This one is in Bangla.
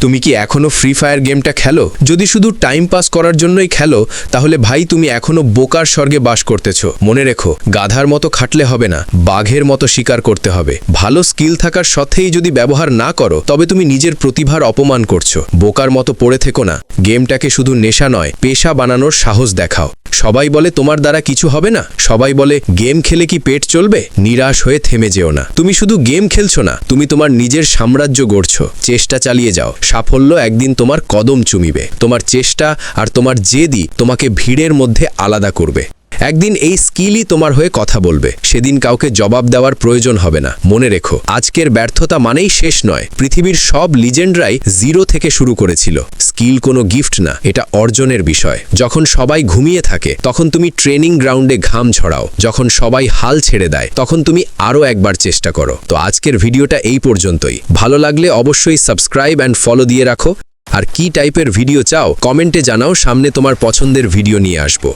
তুমি কি এখনো ফ্রি ফায়ার গেমটা খেলো? যদি শুধু টাইম পাস করার জন্যই খেলো, তাহলে ভাই তুমি এখনো বোকার স্বর্গে বাস করতেছ। মনে রেখো, গাধার মতো খাটলে হবে না, বাঘের মতো শিকার করতে হবে। ভালো স্কিল থাকার সত্ত্বেই যদি ব্যবহার না করো, তবে তুমি নিজের প্রতিভার অপমান করছো। বোকার মতো পড়ে থেকো না। গেমটাকে শুধু নেশা নয়, পেশা বানানোর সাহস দেখাও। সবাই বলে তোমার দ্বারা কিছু হবে না, সবাই বলে গেম খেলে কি পেট চলবে। নিরাশ হয়ে থেমে যেও না। তুমি শুধু গেম খেলছো না, তুমি তোমার নিজের সাম্রাজ্য গড়ছো। চেষ্টা চালিয়ে যাও, সাফল্য একদিন তোমার কদম চুমিবে। তোমার চেষ্টা আর তোমার জেদই তোমাকে ভিড়ের মধ্যে আলাদা করবে। একদিন এই স্কিলই তোমার হয়ে কথা বলবে। সেদিন কাউকে জবাব দেওয়ার প্রয়োজন হবে না। মনে রেখো, আজকের ব্যর্থতা মানেই শেষ নয়। পৃথিবীর সব লিজেন্ডরাই জিরো থেকে শুরু করেছিল। স্কিল কোনো গিফট না, এটা অর্জনের বিষয়। যখন সবাই ঘুমিয়ে থাকে, তখন তুমি ট্রেনিং গ্রাউন্ডে ঘাম ঝরাও। যখন সবাই হাল ছেড়ে দেয়, তখন তুমি আরও একবার চেষ্টা করো। তো আজকের ভিডিওটা এই পর্যন্তই। ভালো লাগলে অবশ্যই সাবস্ক্রাইব অ্যান্ড ফলো দিয়ে রাখো। আর কি টাইপের ভিডিও চাও কমেন্টে জানাও, সামনে তোমার পছন্দের ভিডিও নিয়ে আসবো।